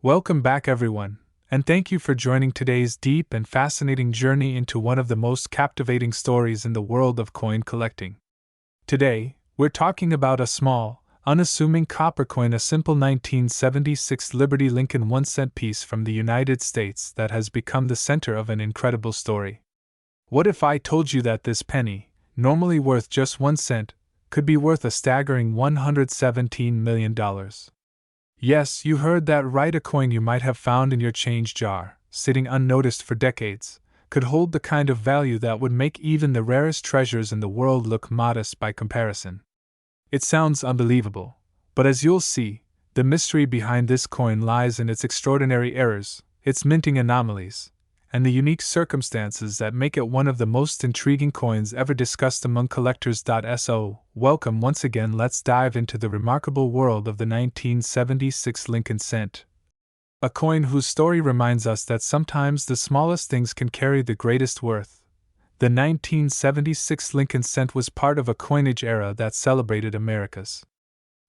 Welcome back, everyone, and thank you for joining today's deep and fascinating journey into one of the most captivating stories in the world of coin collecting. Today, we're talking about a small, unassuming copper coin, a simple 1976 Liberty Lincoln 1-cent piece from the United States that has become the center of an incredible story. What if I told you that this penny, normally worth just 1 cent, could be worth a staggering $117 million? Yes, you heard that right. A coin you might have found in your change jar, sitting unnoticed for decades, could hold the kind of value that would make even the rarest treasures in the world look modest by comparison. It sounds unbelievable, but as you'll see, the mystery behind this coin lies in its extraordinary errors, its minting anomalies, and the unique circumstances that make it one of the most intriguing coins ever discussed among collectors. So, welcome once again. Let's dive into the remarkable world of the 1976 Lincoln cent. A coin whose story reminds us that sometimes the smallest things can carry the greatest worth. The 1976 Lincoln cent was part of a coinage era that celebrated America's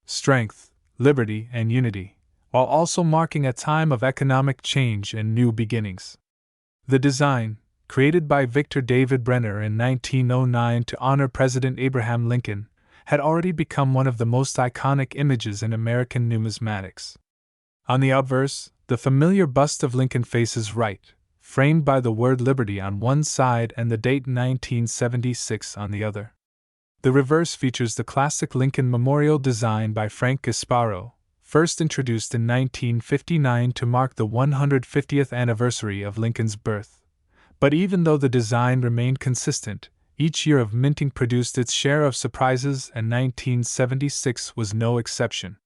strength, liberty, and unity, while also marking a time of economic change and new beginnings. The design, created by Victor David Brenner in 1909 to honor President Abraham Lincoln, had already become one of the most iconic images in American numismatics. On the obverse, the familiar bust of Lincoln faces right, framed by the word Liberty on one side and the date 1976 on the other. The reverse features the classic Lincoln memorial design by Frank Gasparo, first introduced in 1959 to mark the 150th anniversary of Lincoln's birth. But even though the design remained consistent, each year of minting produced its share of surprises, and 1976 was no exception.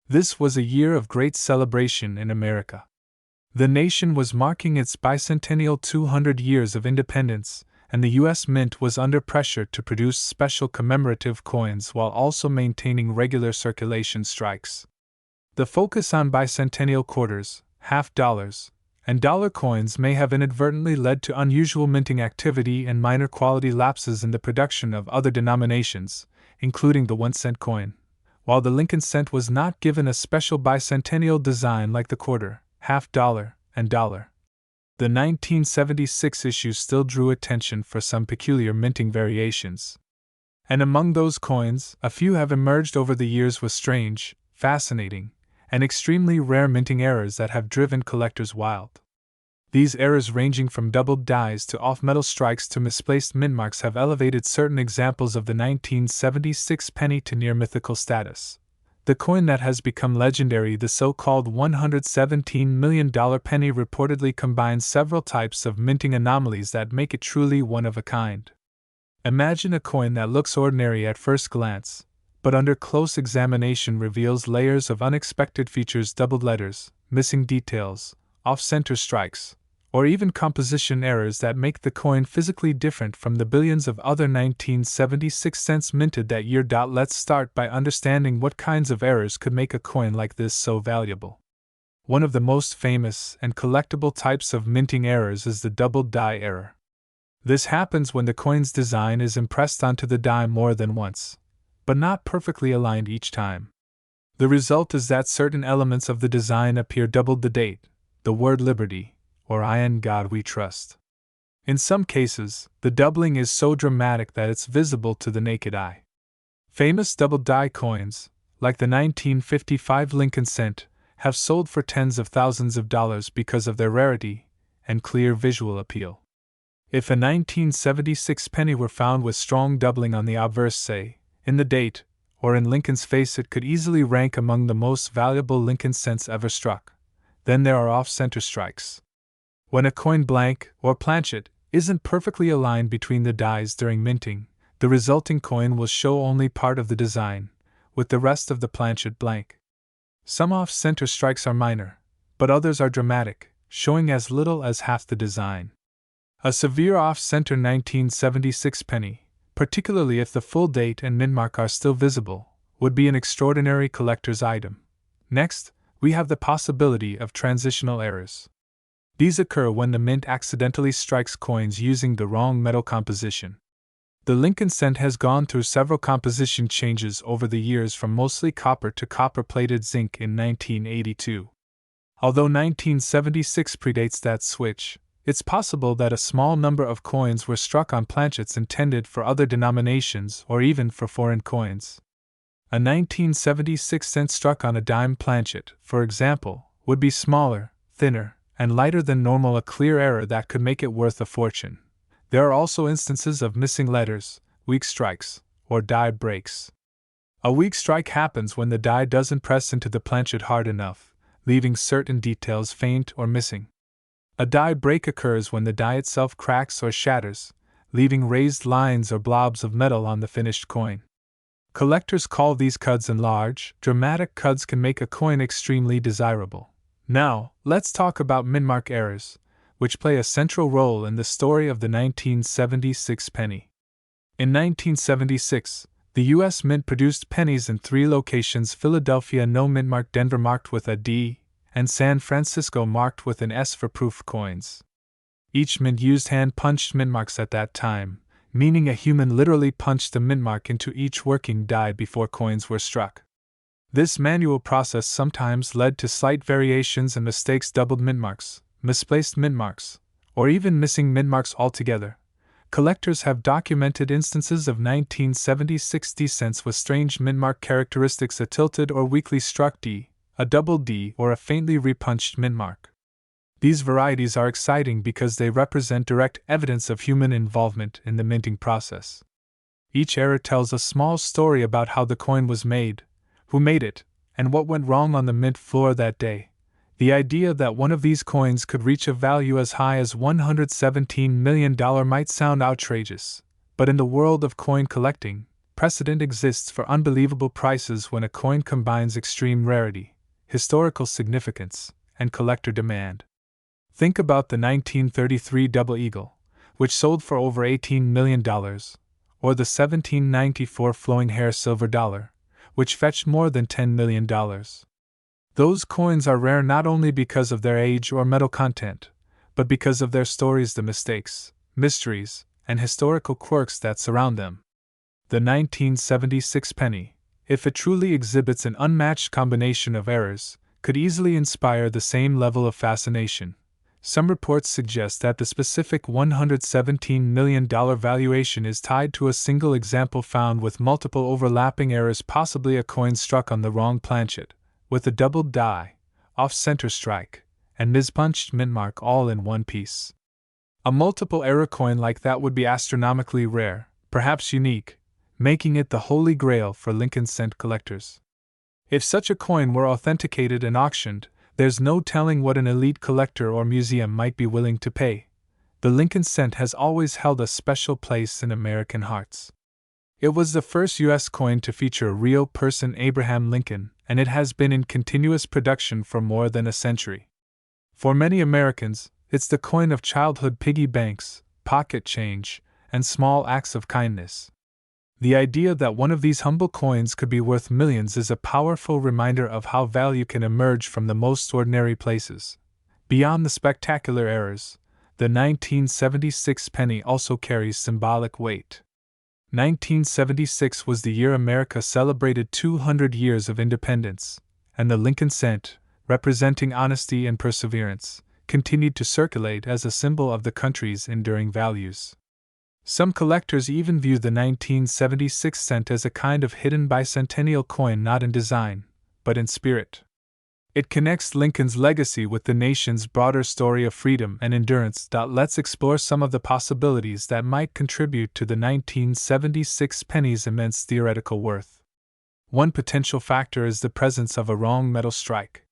This was a year of great celebration in America. The nation was marking its bicentennial 200 years of independence, and the U.S. Mint was under pressure to produce special commemorative coins while also maintaining regular circulation strikes. The focus on bicentennial quarters, half dollars, and dollar coins may have inadvertently led to unusual minting activity and minor quality lapses in the production of other denominations, including the 1-cent coin. While the Lincoln cent was not given a special bicentennial design like the quarter, half dollar, and dollar, the 1976 issue still drew attention for some peculiar minting variations. And among those coins, a few have emerged over the years with strange, fascinating, and extremely rare minting errors that have driven collectors wild. These errors, ranging from doubled dies to off-metal strikes to misplaced mint marks, have elevated certain examples of the 1976 penny to near mythical status. The coin that has become legendary, the so-called $117 million penny, reportedly combines several types of minting anomalies that make it truly one of a kind. Imagine a coin that looks ordinary at first glance, but under close examination reveals layers of unexpected features: doubled letters, missing details, off-center strikes, or even composition errors that make the coin physically different from the billions of other 1976 cents minted that year. Let's start by understanding what kinds of errors could make a coin like this so valuable. One of the most famous and collectible types of minting errors is the doubled die error. This happens when the coin's design is impressed onto the die more than once, but not perfectly aligned each time. The result is that certain elements of the design appear doubled: the date, the word Liberty, or "In God We Trust." In some cases, the doubling is so dramatic that it's visible to the naked eye. Famous doubled die coins, like the 1955 Lincoln cent, have sold for tens of thousands of dollars because of their rarity and clear visual appeal. If a 1976 penny were found with strong doubling on the obverse, say, in the date, or in Lincoln's face, it could easily rank among the most valuable Lincoln cents ever struck. Then there are off-center strikes. When a coin blank, or planchet, isn't perfectly aligned between the dies during minting, the resulting coin will show only part of the design, with the rest of the planchet blank. Some off-center strikes are minor, but others are dramatic, showing as little as half the design. A severe off-center 1976 penny, particularly if the full date and mint mark are still visible, would be an extraordinary collector's item. Next, we have the possibility of transitional errors. These occur when the mint accidentally strikes coins using the wrong metal composition. The Lincoln cent has gone through several composition changes over the years, from mostly copper to copper-plated zinc in 1982. Although 1976 predates that switch, it's possible that a small number of coins were struck on planchets intended for other denominations or even for foreign coins. A 1976 cent struck on a dime planchet, for example, would be smaller, thinner, and lighter than normal, a clear error that could make it worth a fortune. There are also instances of missing letters, weak strikes, or die breaks. A weak strike happens when the die doesn't press into the planchet hard enough, leaving certain details faint or missing. A die break occurs when the die itself cracks or shatters, leaving raised lines or blobs of metal on the finished coin. Collectors call these cuds, and large, dramatic cuds can make a coin extremely desirable. Now, let's talk about mintmark errors, which play a central role in the story of the 1976 penny. In 1976, the U.S. Mint produced pennies in 3 locations: Philadelphia no mintmark, Denver marked with a D, and San Francisco marked with an S for proof coins. Each mint used hand-punched mintmarks at that time, meaning a human literally punched the mintmark into each working die before coins were struck. This manual process sometimes led to slight variations and mistakes: doubled mintmarks, misplaced mintmarks, or even missing mintmarks altogether. Collectors have documented instances of 1976 D cents with strange mintmark characteristics: a tilted or weakly struck D, a double D, or a faintly repunched mintmark. These varieties are exciting because they represent direct evidence of human involvement in the minting process. Each error tells a small story about how the coin was made, who made it, and what went wrong on the mint floor that day. The idea that one of these coins could reach a value as high as $117 million might sound outrageous, but in the world of coin collecting, precedent exists for unbelievable prices when a coin combines extreme rarity, historical significance, and collector demand. Think about the 1933 Double Eagle, which sold for over $18 million, or the 1794 Flowing Hair Silver Dollar, which fetched more than $10 million. Those coins are rare not only because of their age or metal content, but because of their stories, the mistakes, mysteries, and historical quirks that surround them. The 1976 penny, if it truly exhibits an unmatched combination of errors, could easily inspire the same level of fascination. Some reports suggest that the specific $117 million valuation is tied to a single example found with multiple overlapping errors, possibly a coin struck on the wrong planchet, with a doubled die, off-center strike, and mispunched mintmark all in one piece. A multiple error coin like that would be astronomically rare, perhaps unique, making it the holy grail for Lincoln cent collectors. If such a coin were authenticated and auctioned, there's no telling what an elite collector or museum might be willing to pay. The Lincoln cent has always held a special place in American hearts. It was the first U.S. coin to feature a real person, Abraham Lincoln, and it has been in continuous production for more than a century. For many Americans, it's the coin of childhood piggy banks, pocket change, and small acts of kindness. The idea that one of these humble coins could be worth millions is a powerful reminder of how value can emerge from the most ordinary places. Beyond the spectacular errors, the 1976 penny also carries symbolic weight. 1976 was the year America celebrated 200 years of independence, and the Lincoln cent, representing honesty and perseverance, continued to circulate as a symbol of the country's enduring values. Some collectors even view the 1976 cent as a kind of hidden bicentennial coin, not in design, but in spirit. It connects Lincoln's legacy with the nation's broader story of freedom and endurance. Let's explore some of the possibilities that might contribute to the 1976 penny's immense theoretical worth. One potential factor is the presence of a wrong metal strike.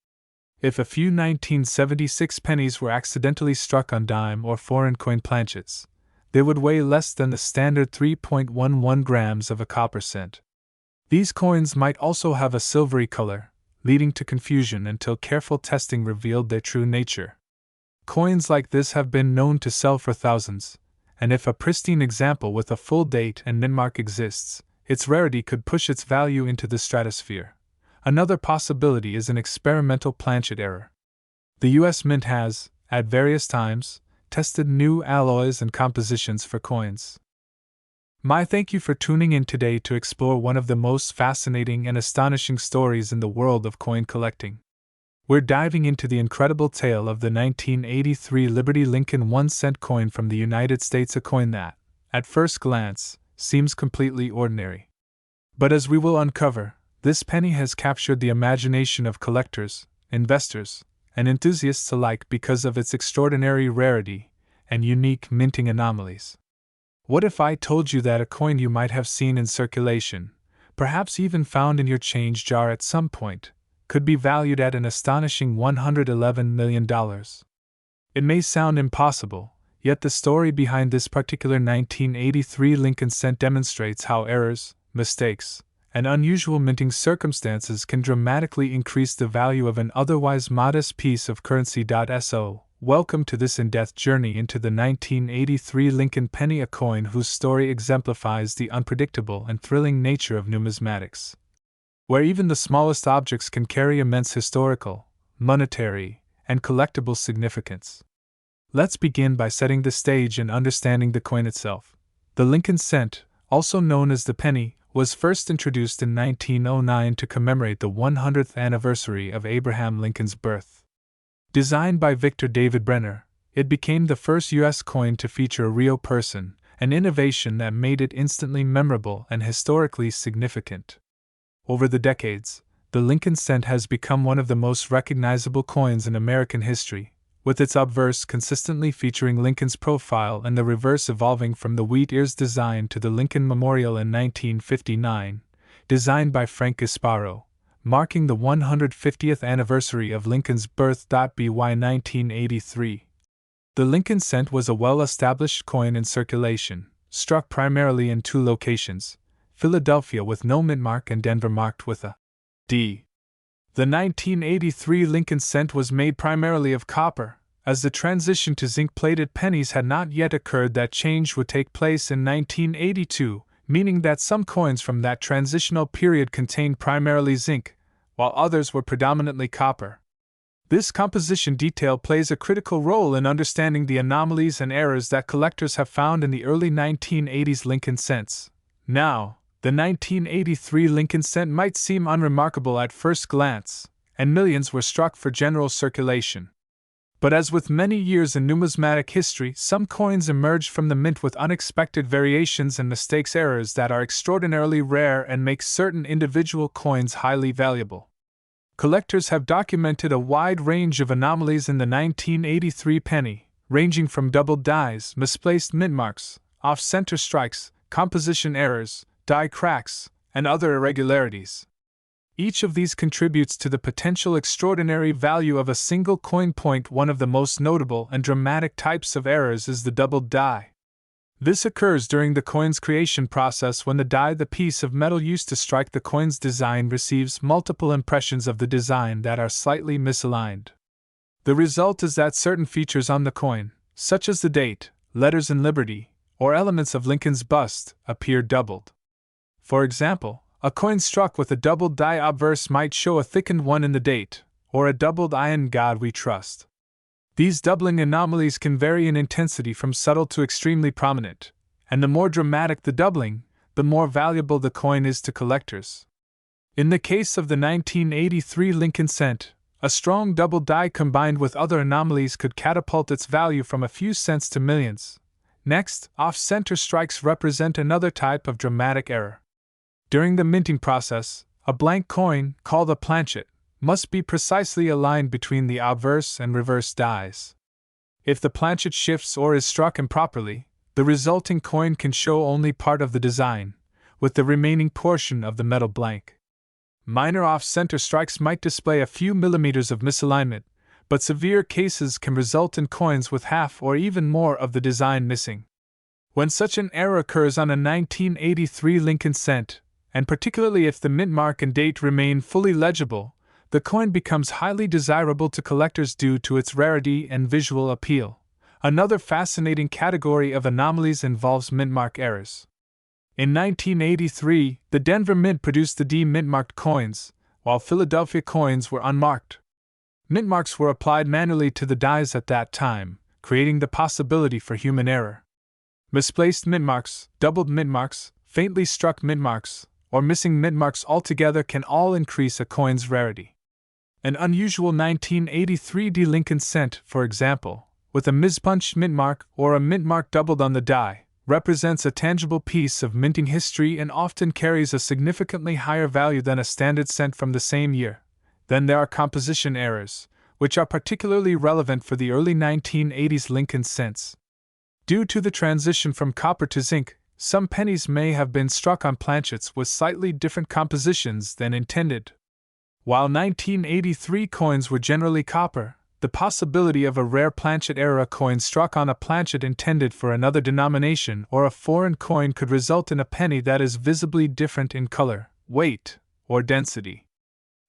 If a few 1976 pennies were accidentally struck on dime or foreign coin planchets, they would weigh less than the standard 3.11 grams of a copper cent. These coins might also have a silvery color, leading to confusion until careful testing revealed their true nature. Coins like this have been known to sell for thousands, and if a pristine example with a full date and mintmark exists, its rarity could push its value into the stratosphere. Another possibility is an experimental planchet error. The U.S. Mint has, at various times, tested new alloys and compositions for coins. Thank you for tuning in today to explore one of the most fascinating and astonishing stories in the world of coin collecting. we're diving into the incredible tale of the 1983 Liberty Lincoln 1-cent coin from the United States, a coin that, at first glance, seems completely ordinary. But as we will uncover, this penny has captured the imagination of collectors, investors, and enthusiasts alike because of its extraordinary rarity and unique minting anomalies. What if I told you that a coin you might have seen in circulation, perhaps even found in your change jar at some point, could be valued at an astonishing $111 million? It may sound impossible, yet the story behind this particular 1983 Lincoln cent demonstrates how errors, mistakes, and unusual minting circumstances can dramatically increase the value of an otherwise modest piece of currency. So, welcome to this in-depth journey into the 1983 Lincoln penny, a coin whose story exemplifies the unpredictable and thrilling nature of numismatics, where even the smallest objects can carry immense historical, monetary, and collectible significance. Let's begin by setting the stage and understanding the coin itself. The Lincoln cent, also known as the penny, was first introduced in 1909 to commemorate the 100th anniversary of Abraham Lincoln's birth. Designed by Victor David Brenner, it became the first U.S. coin to feature a real person, an innovation that made it instantly memorable and historically significant. Over the decades, the Lincoln cent has become one of the most recognizable coins in American history, with its obverse consistently featuring Lincoln's profile and the reverse evolving from the wheat ears design to the Lincoln Memorial in 1959, designed by Frank Gasparo, marking the 150th anniversary of Lincoln's birth. By 1983. The Lincoln cent was a well-established coin in circulation, struck primarily in two locations, Philadelphia with no mint mark and Denver marked with a D. The 1983 Lincoln cent was made primarily of copper, as the transition to zinc-plated pennies had not yet occurred. That change would take place in 1982, meaning that some coins from that transitional period contained primarily zinc, while others were predominantly copper. This composition detail plays a critical role in understanding the anomalies and errors that collectors have found in the early 1980s Lincoln cents. Now, the 1983 Lincoln cent might seem unremarkable at first glance, and millions were struck for general circulation. But as with many years in numismatic history, some coins emerged from the mint with unexpected variations and mistakes, errors that are extraordinarily rare and make certain individual coins highly valuable. Collectors have documented a wide range of anomalies in the 1983 penny, ranging from doubled dies, misplaced mint marks, off-center strikes, composition errors, die cracks, and other irregularities. Each of these contributes to the potential extraordinary value of a single coin. One of the most notable and dramatic types of errors is the doubled die. This occurs during the coin's creation process when the die, the piece of metal used to strike the coin's design, receives multiple impressions of the design that are slightly misaligned. The result is that certain features on the coin, such as the date, letters in Liberty, or elements of Lincoln's bust, appear doubled. For example, a coin struck with a doubled die obverse might show a thickened one in the date, or a doubled I in God We Trust. These doubling anomalies can vary in intensity from subtle to extremely prominent, and the more dramatic the doubling, the more valuable the coin is to collectors. In the case of the 1983 Lincoln cent, a strong double die combined with other anomalies could catapult its value from a few cents to millions. Next, off-center strikes represent another type of dramatic error. During the minting process, a blank coin, called a planchet, must be precisely aligned between the obverse and reverse dies. If the planchet shifts or is struck improperly, the resulting coin can show only part of the design, with the remaining portion of the metal blank. Minor off-center strikes might display a few millimeters of misalignment, but severe cases can result in coins with half or even more of the design missing. When such an error occurs on a 1983 Lincoln cent, and particularly if the mint mark and date remain fully legible, the coin becomes highly desirable to collectors due to its rarity and visual appeal. Another fascinating category of anomalies involves mint mark errors. In 1983, the Denver Mint produced the D mint-marked coins, while Philadelphia coins were unmarked. Mint marks were applied manually to the dies at that time, creating the possibility for human error. Misplaced mint marks, doubled mint marks, faintly struck mint marks, or missing mint marks altogether can all increase a coin's rarity. An unusual 1983 D Lincoln cent, for example, with a mispunched mint mark or a mint mark doubled on the die, represents a tangible piece of minting history and often carries a significantly higher value than a standard cent from the same year. Then there are composition errors, which are particularly relevant for the early 1980s Lincoln cents. Due to the transition from copper to zinc, some pennies may have been struck on planchets with slightly different compositions than intended. While 1983 coins were generally copper, the possibility of a rare planchet-era coin struck on a planchet intended for another denomination or a foreign coin could result in a penny that is visibly different in color, weight, or density.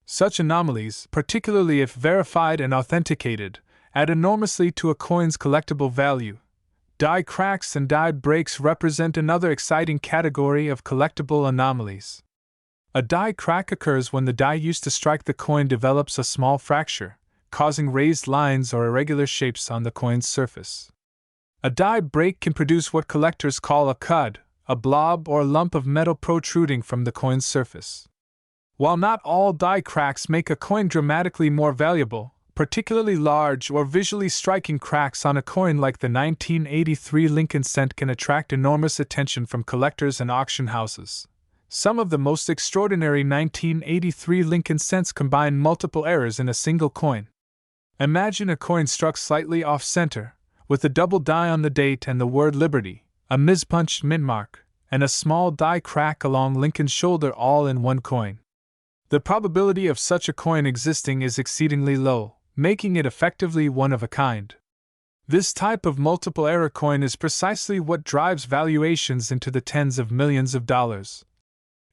Such anomalies, particularly if verified and authenticated, add enormously to a coin's collectible value. Die cracks and die breaks represent another exciting category of collectible anomalies. A die crack occurs when the die used to strike the coin develops a small fracture, causing raised lines or irregular shapes on the coin's surface. A die break can produce what collectors call a cud, a blob or lump of metal protruding from the coin's surface. While not all die cracks make a coin dramatically more valuable, particularly large or visually striking cracks on a coin like the 1983 Lincoln cent can attract enormous attention from collectors and auction houses. Some of the most extraordinary 1983 Lincoln cents combine multiple errors in a single coin. Imagine a coin struck slightly off-center, with a double die on the date and the word Liberty, a mispunched mint mark, and a small die crack along Lincoln's shoulder all in one coin. The probability of such a coin existing is exceedingly low, making it effectively one of a kind. This type of multiple error coin is precisely what drives valuations into the tens of millions of dollars.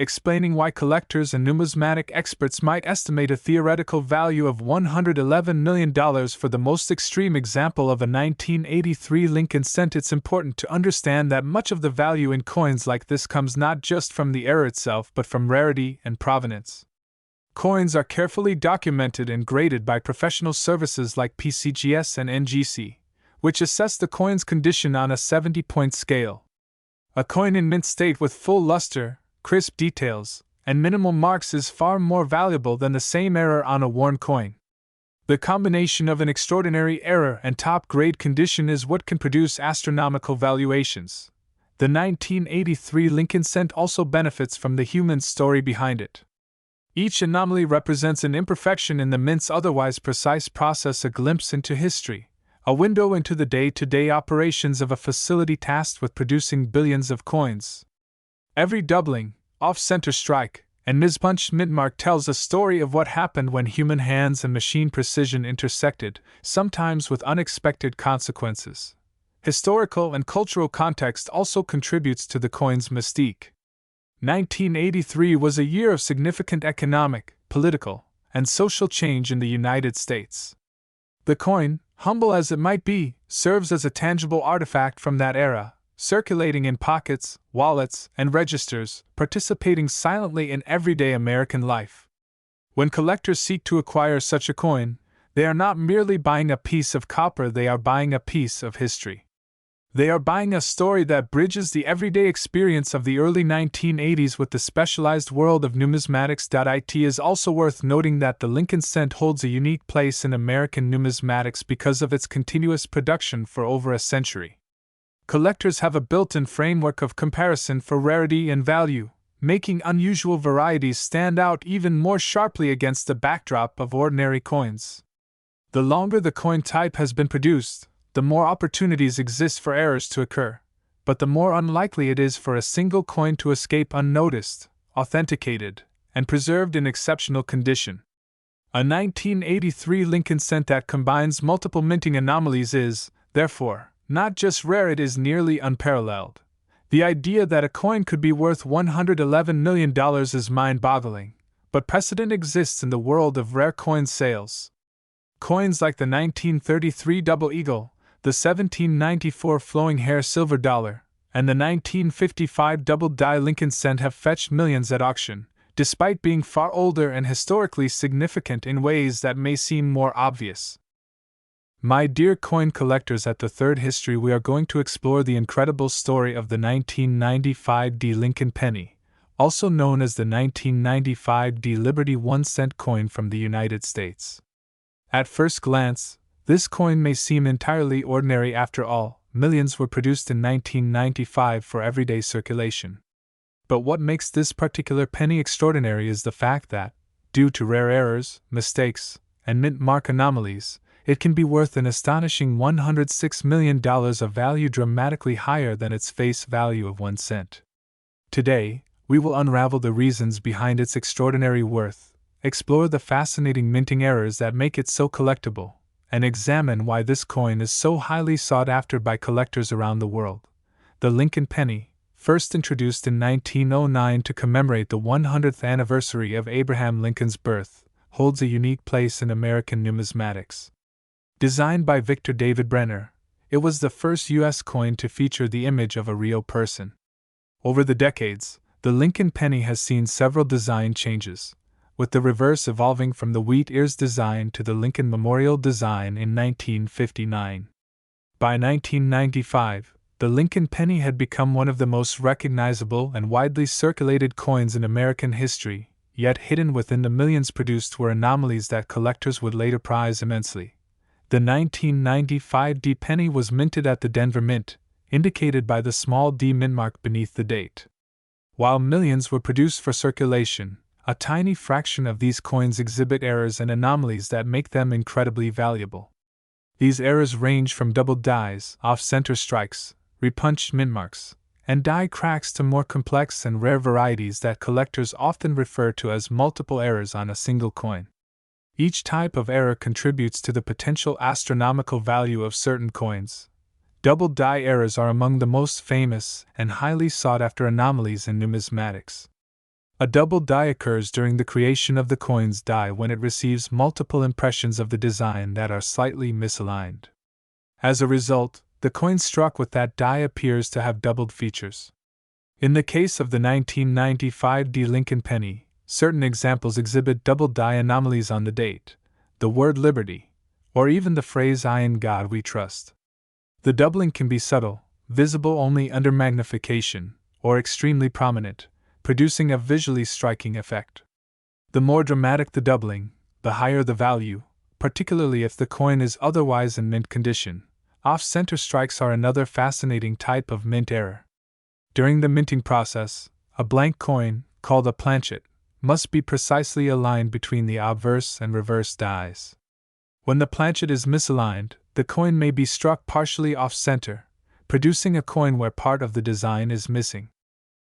Explaining why collectors and numismatic experts might estimate a theoretical value of $111 million for the most extreme example of a 1983 Lincoln cent, it's important to understand that much of the value in coins like this comes not just from the error itself but from rarity and provenance. Coins are carefully documented and graded by professional services like PCGS and NGC, which assess the coin's condition on a 70-point scale. A coin in mint state with full luster, crisp details, and minimal marks is far more valuable than the same error on a worn coin. The combination of an extraordinary error and top-grade condition is what can produce astronomical valuations. The 1983 Lincoln cent also benefits from the human story behind it. Each anomaly represents an imperfection in the mint's otherwise precise process, a glimpse into history, a window into the day-to-day operations of a facility tasked with producing billions of coins. Every doubling, off-center strike, and mispunched mint mark tells a story of what happened when human hands and machine precision intersected, sometimes with unexpected consequences. Historical and cultural context also contributes to the coin's mystique. 1983 was a year of significant economic, political, and social change in the United States. The coin, humble as it might be, serves as a tangible artifact from that era, circulating in pockets, wallets, and registers, participating silently in everyday American life. When collectors seek to acquire such a coin, they are not merely buying a piece of copper, they are buying a piece of history. They are buying a story that bridges the everyday experience of the early 1980s with the specialized world of numismatics. It is also worth noting that the Lincoln cent holds a unique place in American numismatics because of its continuous production for over a century. Collectors have a built-in framework of comparison for rarity and value, making unusual varieties stand out even more sharply against the backdrop of ordinary coins. The longer the coin type has been produced, the more opportunities exist for errors to occur, but the more unlikely it is for a single coin to escape unnoticed, authenticated, and preserved in exceptional condition. A 1983 Lincoln cent that combines multiple minting anomalies is, therefore, not just rare, it is nearly unparalleled. The idea that a coin could be worth $111 million is mind-boggling, but precedent exists in the world of rare coin sales. Coins like the 1933 Double Eagle, the 1794 Flowing Hair Silver Dollar, and the 1955 Double Die Lincoln cent have fetched millions at auction, despite being far older and historically significant in ways that may seem more obvious. My dear coin collectors, at the third history we are going to explore the incredible story of the 1995 D. Lincoln penny, also known as the 1995 D Liberty 1-cent coin from the United States. At first glance, this coin may seem entirely ordinary. After all, millions were produced in 1995 for everyday circulation. But what makes this particular penny extraordinary is the fact that, due to rare errors, mistakes, and mint mark anomalies, it can be worth an astonishing $106 million of value, dramatically higher than its face value of 1 cent. Today, we will unravel the reasons behind its extraordinary worth, explore the fascinating minting errors that make it so collectible, and examine why this coin is so highly sought after by collectors around the world. The Lincoln penny, first introduced in 1909 to commemorate the 100th anniversary of Abraham Lincoln's birth, holds a unique place in American numismatics. Designed by Victor David Brenner, it was the first U.S. coin to feature the image of a real person. Over the decades, the Lincoln penny has seen several design changes, with the reverse evolving from the wheat ears design to the Lincoln Memorial design in 1959. By 1995, the Lincoln penny had become one of the most recognizable and widely circulated coins in American history, yet hidden within the millions produced were anomalies that collectors would later prize immensely. The 1995 D penny was minted at the Denver Mint, indicated by the small D mint mark beneath the date. While millions were produced for circulation, a tiny fraction of these coins exhibit errors and anomalies that make them incredibly valuable. These errors range from doubled dies, off-center strikes, repunched mint marks, and die cracks to more complex and rare varieties that collectors often refer to as multiple errors on a single coin. Each type of error contributes to the potential astronomical value of certain coins. Double die errors are among the most famous and highly sought-after anomalies in numismatics. A double die occurs during the creation of the coin's die when it receives multiple impressions of the design that are slightly misaligned. As a result, the coin struck with that die appears to have doubled features. In the case of the 1995 D Lincoln penny, certain examples exhibit double die anomalies on the date, the word liberty, or even the phrase "I in God we trust." The doubling can be subtle, visible only under magnification, or extremely prominent, producing a visually striking effect. The more dramatic the doubling, the higher the value, particularly if the coin is otherwise in mint condition. Off-center strikes are another fascinating type of mint error. During the minting process, a blank coin, called a planchet, must be precisely aligned between the obverse and reverse dies. When the planchet is misaligned, the coin may be struck partially off-center, producing a coin where part of the design is missing.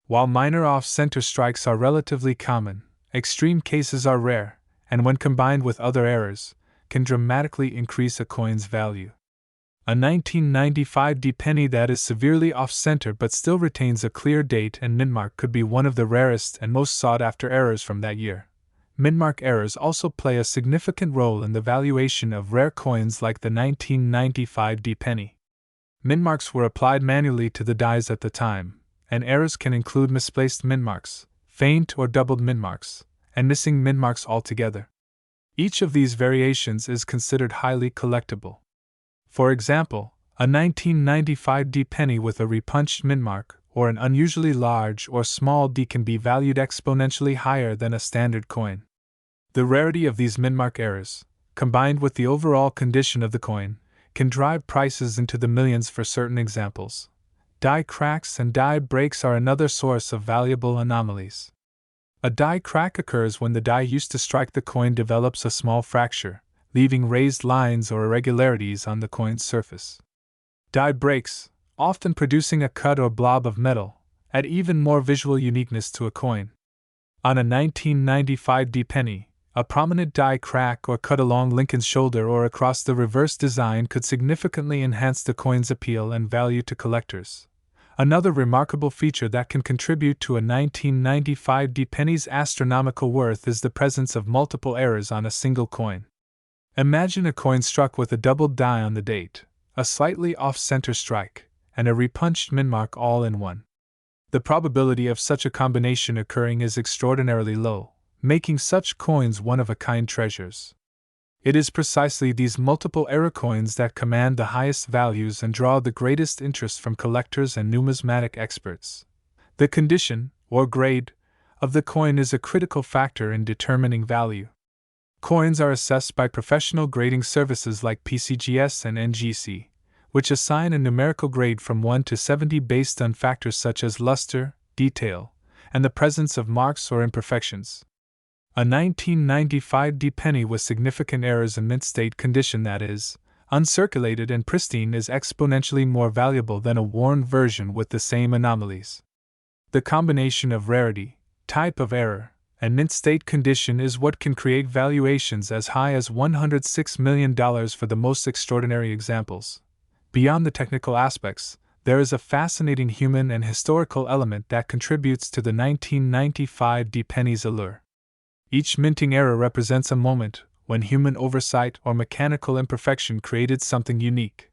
While minor off-center strikes are relatively common, extreme cases are rare, and when combined with other errors, can dramatically increase a coin's value. A 1995 D penny that is severely off-center but still retains a clear date and mint mark could be one of the rarest and most sought-after errors from that year. Mint mark errors also play a significant role in the valuation of rare coins like the 1995 D penny. Mint marks were applied manually to the dies at the time, and errors can include misplaced mint marks, faint or doubled mint marks, and missing mint marks altogether. Each of these variations is considered highly collectible. For example, a 1995 D penny with a repunched mint mark, or an unusually large or small D, can be valued exponentially higher than a standard coin. The rarity of these mint mark errors, combined with the overall condition of the coin, can drive prices into the millions for certain examples. Die cracks and die breaks are another source of valuable anomalies. A die crack occurs when the die used to strike the coin develops a small fracture, leaving raised lines or irregularities on the coin's surface. Die breaks, often producing a cut or blob of metal, add even more visual uniqueness to a coin. On a 1995 D penny, a prominent die crack or cut along Lincoln's shoulder or across the reverse design could significantly enhance the coin's appeal and value to collectors. Another remarkable feature that can contribute to a 1995 D penny's astronomical worth is the presence of multiple errors on a single coin. Imagine a coin struck with a doubled die on the date, a slightly off-center strike, and a repunched mint mark all in one. The probability of such a combination occurring is extraordinarily low, making such coins one-of-a-kind treasures. It is precisely these multiple error coins that command the highest values and draw the greatest interest from collectors and numismatic experts. The condition, or grade, of the coin is a critical factor in determining value. Coins are assessed by professional grading services like PCGS and NGC, which assign a numerical grade from 1 to 70 based on factors such as luster, detail, and the presence of marks or imperfections. A 1995 D penny with significant errors in mint state condition, that is, uncirculated and pristine, is exponentially more valuable than a worn version with the same anomalies. The combination of rarity, type of error, and mint state condition is what can create valuations as high as $106 million for the most extraordinary examples. Beyond the technical aspects, there is a fascinating human and historical element that contributes to the 1995 D penny's allure. Each minting error represents a moment when human oversight or mechanical imperfection created something unique.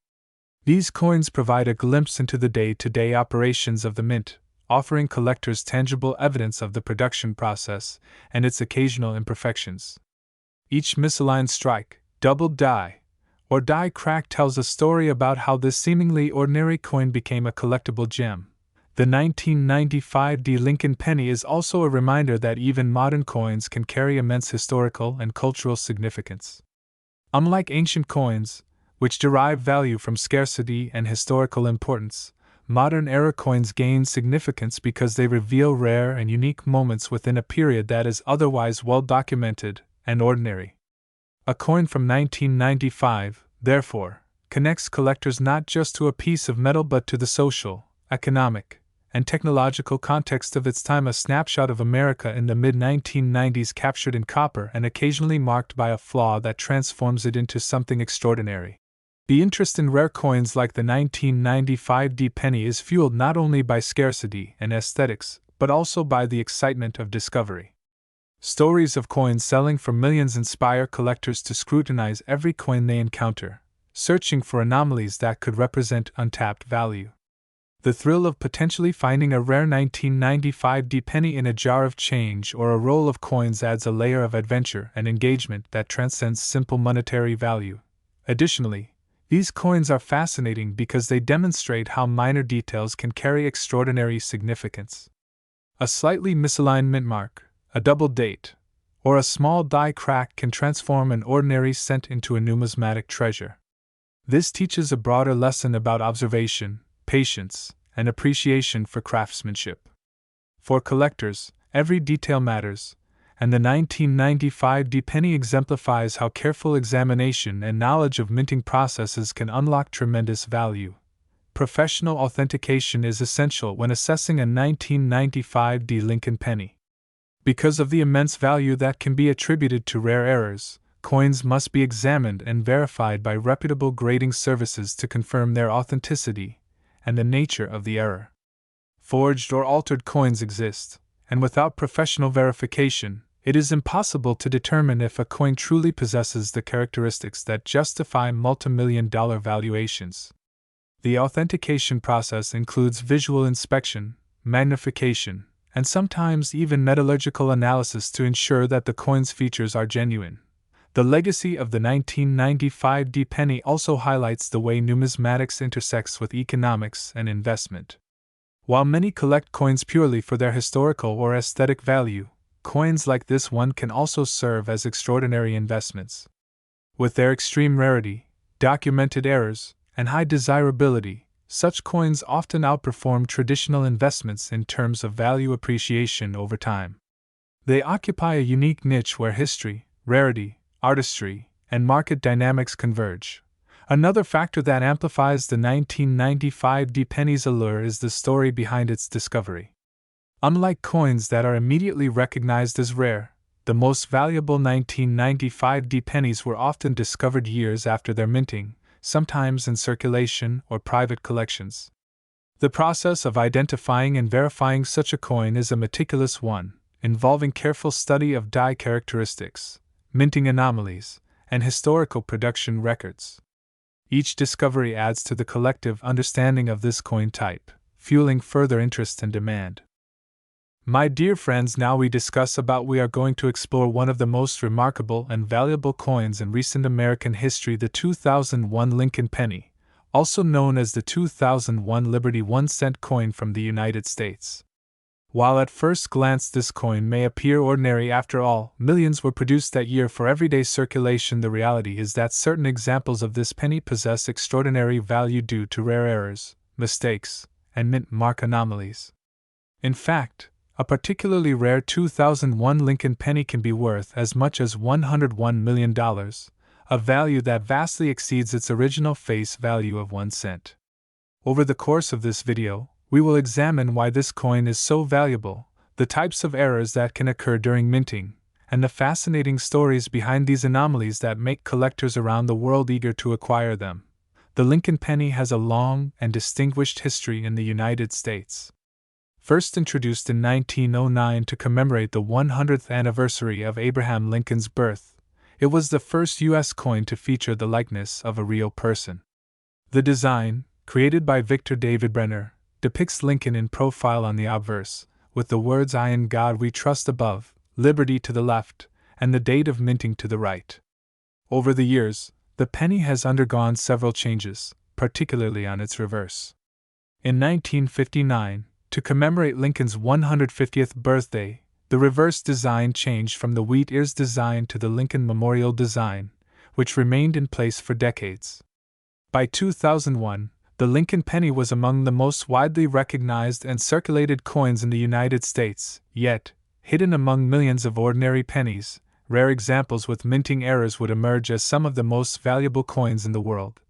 These coins provide a glimpse into the day-to-day operations of the mint, offering collectors tangible evidence of the production process and its occasional imperfections. Each misaligned strike, doubled die, or die crack tells a story about how this seemingly ordinary coin became a collectible gem. The 1995 D Lincoln penny is also a reminder that even modern coins can carry immense historical and cultural significance. Unlike ancient coins, which derive value from scarcity and historical importance, modern-era coins gain significance because they reveal rare and unique moments within a period that is otherwise well-documented and ordinary. A coin from 1995, therefore, connects collectors not just to a piece of metal but to the social, economic, and technological context of its time. A snapshot of America in the mid-1990s, captured in copper and occasionally marked by a flaw that transforms it into something extraordinary. The interest in rare coins like the 1995 D penny is fueled not only by scarcity and aesthetics, but also by the excitement of discovery. Stories of coins selling for millions inspire collectors to scrutinize every coin they encounter, searching for anomalies that could represent untapped value. The thrill of potentially finding a rare 1995 D penny in a jar of change or a roll of coins adds a layer of adventure and engagement that transcends simple monetary value. Additionally, these coins are fascinating because they demonstrate how minor details can carry extraordinary significance. A slightly misaligned mint mark, a double date, or a small die crack can transform an ordinary cent into a numismatic treasure. This teaches a broader lesson about observation, patience, and appreciation for craftsmanship. For collectors, every detail matters, and the 1995 D penny exemplifies how careful examination and knowledge of minting processes can unlock tremendous value. Professional authentication is essential when assessing a 1995 D Lincoln penny. Because of the immense value that can be attributed to rare errors, coins must be examined and verified by reputable grading services to confirm their authenticity and the nature of the error. Forged or altered coins exist, and without professional verification, it is impossible to determine if a coin truly possesses the characteristics that justify multimillion-dollar valuations. The authentication process includes visual inspection, magnification, and sometimes even metallurgical analysis to ensure that the coin's features are genuine. The legacy of the 1995 D penny also highlights the way numismatics intersects with economics and investment. While many collect coins purely for their historical or aesthetic value, coins like this one can also serve as extraordinary investments. With their extreme rarity, documented errors, and high desirability, such coins often outperform traditional investments in terms of value appreciation over time. They occupy a unique niche where history, rarity, artistry, and market dynamics converge. Another factor that amplifies the 1995 D penny's allure is the story behind its discovery. Unlike coins that are immediately recognized as rare, the most valuable 1995 D pennies were often discovered years after their minting, sometimes in circulation or private collections. The process of identifying and verifying such a coin is a meticulous one, involving careful study of die characteristics, minting anomalies, and historical production records. Each discovery adds to the collective understanding of this coin type, fueling further interest and demand. My dear friends, now we are going to explore one of the most remarkable and valuable coins in recent American history, the 2001 Lincoln penny, also known as the 2001 Liberty 1-cent coin from the United States. While at first glance this coin may appear ordinary, after all, millions were produced that year for everyday circulation. The reality is that certain examples of this penny possess extraordinary value due to rare errors, mistakes, and mint mark anomalies. In fact, a particularly rare 2001 Lincoln penny can be worth as much as $101 million, a value that vastly exceeds its original face value of 1 cent. Over the course of this video, we will examine why this coin is so valuable, the types of errors that can occur during minting, and the fascinating stories behind these anomalies that make collectors around the world eager to acquire them. The Lincoln penny has a long and distinguished history in the United States. First introduced in 1909 to commemorate the 100th anniversary of Abraham Lincoln's birth, it was the first U.S. coin to feature the likeness of a real person. The design, created by Victor David Brenner, depicts Lincoln in profile on the obverse, with the words "I in God we trust" above, "Liberty" to the left, and the date of minting to the right. Over the years, the penny has undergone several changes, particularly on its reverse. In 1959, to commemorate Lincoln's 150th birthday, the reverse design changed from the wheat ears design to the Lincoln Memorial design, which remained in place for decades. By 2001, the Lincoln penny was among the most widely recognized and circulated coins in the United States, yet, hidden among millions of ordinary pennies, rare examples with minting errors would emerge as some of the most valuable coins in the world.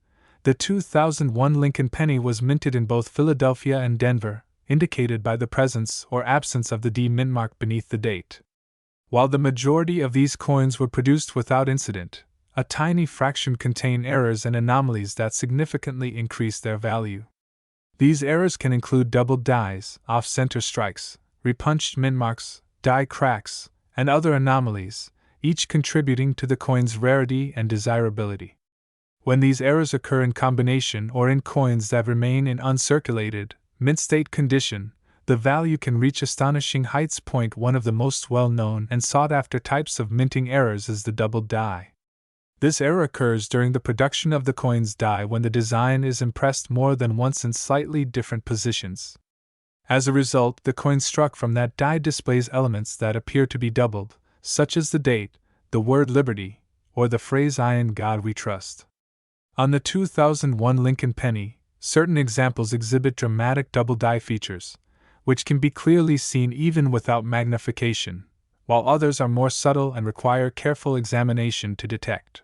The 2001 Lincoln penny was minted in both Philadelphia and Denver, indicated by the presence or absence of the D mint mark beneath the date. While the majority of these coins were produced without incident, a tiny fraction contain errors and anomalies that significantly increase their value. These errors can include doubled dies, off-center strikes, repunched mint marks, die cracks, and other anomalies, each contributing to the coin's rarity and desirability. When these errors occur in combination or in coins that remain in uncirculated, mint state condition, the value can reach astonishing heights. One of the most well-known and sought-after types of minting errors is the doubled die. This error occurs during the production of the coin's die when the design is impressed more than once in slightly different positions. As a result, the coin struck from that die displays elements that appear to be doubled, such as the date, the word Liberty, or the phrase "I in God we trust." On the 2001 Lincoln penny, certain examples exhibit dramatic double die features, which can be clearly seen even without magnification, while others are more subtle and require careful examination to detect.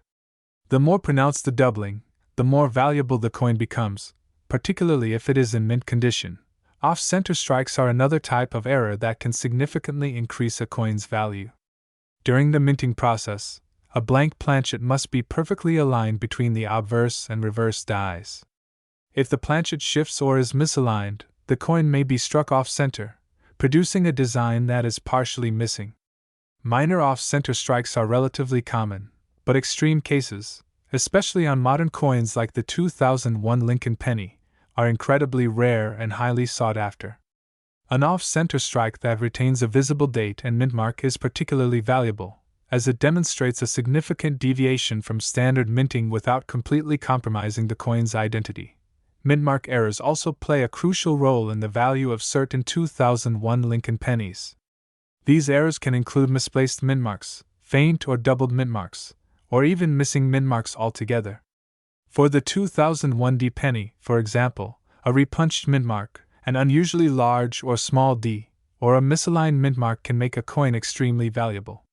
The more pronounced the doubling, the more valuable the coin becomes, particularly if it is in mint condition. Off-center strikes are another type of error that can significantly increase a coin's value. During the minting process, a blank planchet must be perfectly aligned between the obverse and reverse dies. If the planchet shifts or is misaligned, the coin may be struck off-center, producing a design that is partially missing. Minor off-center strikes are relatively common, but extreme cases, especially on modern coins like the 2001 Lincoln penny, are incredibly rare and highly sought after. An off-center strike that retains a visible date and mint mark is particularly valuable, as it demonstrates a significant deviation from standard minting without completely compromising the coin's identity. Mint mark errors also play a crucial role in the value of certain 2001 Lincoln pennies. These errors can include misplaced mint marks, faint or doubled mint marks, or even missing mint marks altogether. For the 2001 D penny, for example, a repunched mint mark, an unusually large or small D, or a misaligned mint mark can make a coin extremely valuable.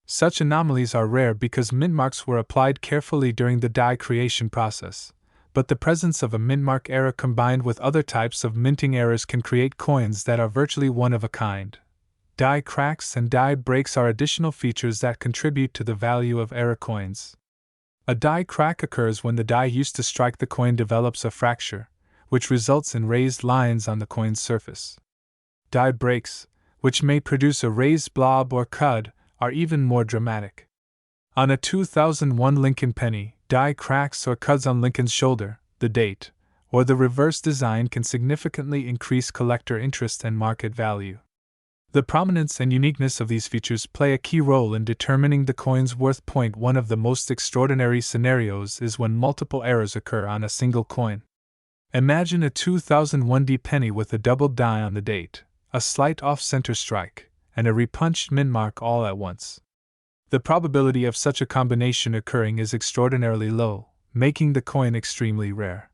Such anomalies are rare because mint marks were applied carefully during the die creation process, but the presence of a mint mark error combined with other types of minting errors can create coins that are virtually one of a kind. Die cracks and die breaks are additional features that contribute to the value of error coins. A die crack occurs when the die used to strike the coin develops a fracture, which results in raised lines on the coin's surface. Die breaks, which may produce a raised blob or cud, are even more dramatic. On a 2001 Lincoln penny, die cracks or cuds on Lincoln's shoulder, the date, or the reverse design can significantly increase collector interest and market value. The prominence and uniqueness of these features play a key role in determining the coin's worth. One of the most extraordinary scenarios is when multiple errors occur on a single coin. Imagine a 2001 D penny with a doubled die on the date, a slight off-center strike, and a repunched mint mark all at once. The probability of such a combination occurring is extraordinarily low, making the coin extremely rare.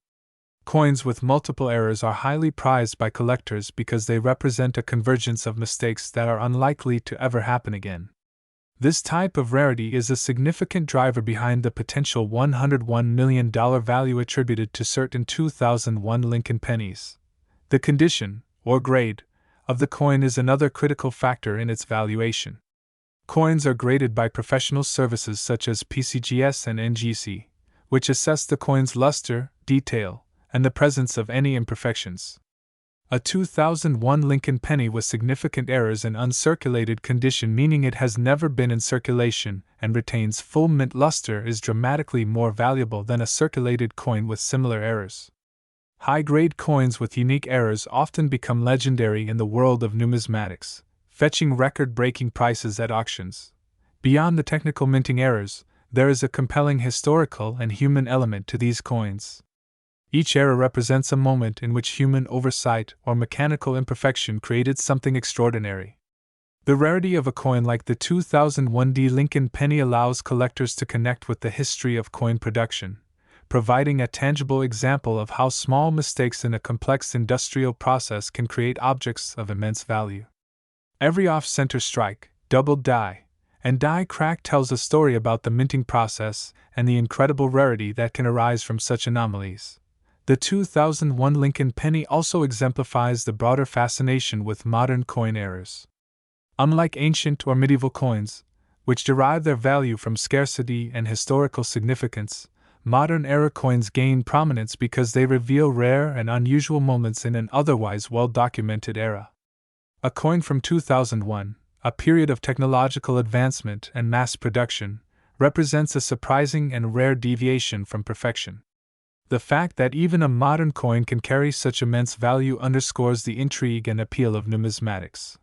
Coins with multiple errors are highly prized by collectors because they represent a convergence of mistakes that are unlikely to ever happen again. This type of rarity is a significant driver behind the potential $101 million value attributed to certain 2001 Lincoln pennies. The condition, or grade, of the coin is another critical factor in its valuation. Coins are graded by professional services such as PCGS and NGC, which assess the coin's luster, detail, and the presence of any imperfections. A 2001 Lincoln penny with significant errors in uncirculated condition, meaning it has never been in circulation and retains full mint luster, is dramatically more valuable than a circulated coin with similar errors. High-grade coins with unique errors often become legendary in the world of numismatics, fetching record-breaking prices at auctions. Beyond the technical minting errors, there is a compelling historical and human element to these coins. Each error represents a moment in which human oversight or mechanical imperfection created something extraordinary. The rarity of a coin like the 2001 Lincoln penny allows collectors to connect with the history of coin production, providing a tangible example of how small mistakes in a complex industrial process can create objects of immense value. Every off-center strike, doubled die, and die crack tells a story about the minting process and the incredible rarity that can arise from such anomalies. The 2001 Lincoln penny also exemplifies the broader fascination with modern coin errors. Unlike ancient or medieval coins, which derive their value from scarcity and historical significance, modern era coins gain prominence because they reveal rare and unusual moments in an otherwise well-documented era. A coin from 2001, a period of technological advancement and mass production, represents a surprising and rare deviation from perfection. The fact that even a modern coin can carry such immense value underscores the intrigue and appeal of numismatics.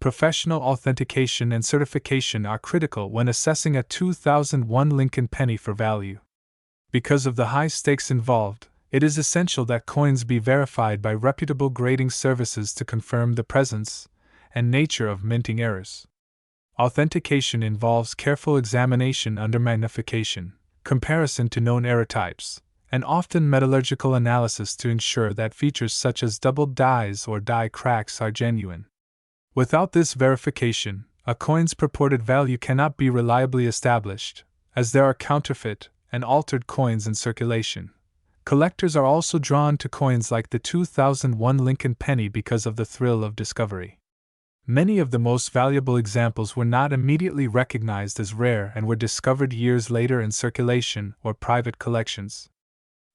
Professional authentication and certification are critical when assessing a 2001 Lincoln penny for value. Because of the high stakes involved, it is essential that coins be verified by reputable grading services to confirm the presence and nature of minting errors. Authentication involves careful examination under magnification, comparison to known error types, and often metallurgical analysis to ensure that features such as doubled dies or die cracks are genuine. Without this verification, a coin's purported value cannot be reliably established, as there are counterfeit and altered coins in circulation. Collectors are also drawn to coins like the 2001 Lincoln penny because of the thrill of discovery. Many of the most valuable examples were not immediately recognized as rare and were discovered years later in circulation or private collections.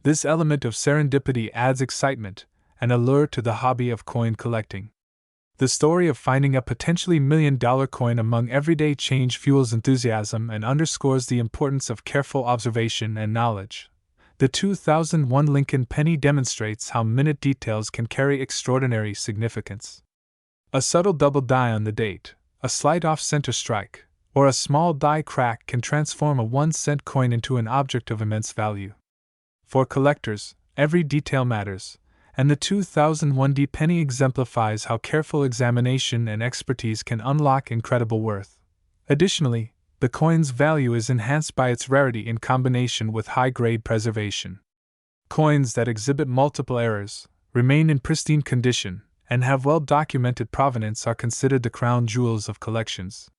This element of serendipity adds excitement and allure to the hobby of coin collecting. The story of finding a potentially million-dollar coin among everyday change fuels enthusiasm and underscores the importance of careful observation and knowledge. The 2001 Lincoln penny demonstrates how minute details can carry extraordinary significance. A subtle double die on the date, a slight off-center strike, or a small die crack can transform a 1-cent coin into an object of immense value. For collectors, every detail matters, and the 2001 penny exemplifies how careful examination and expertise can unlock incredible worth. Additionally, the coin's value is enhanced by its rarity in combination with high-grade preservation. Coins that exhibit multiple errors, remain in pristine condition, and have well-documented provenance are considered the crown jewels of collections.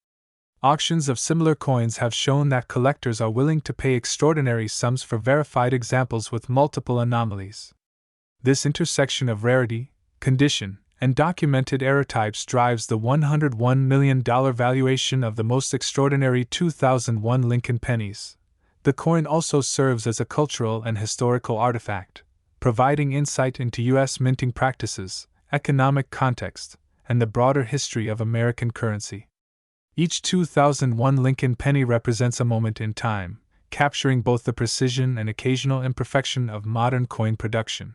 Auctions of similar coins have shown that collectors are willing to pay extraordinary sums for verified examples with multiple anomalies. This intersection of rarity, condition, and documented error types drives the $101 million valuation of the most extraordinary 2001 Lincoln pennies. The coin also serves as a cultural and historical artifact, providing insight into U.S. minting practices, economic context, and the broader history of American currency. Each 2001 Lincoln penny represents a moment in time, capturing both the precision and occasional imperfection of modern coin production.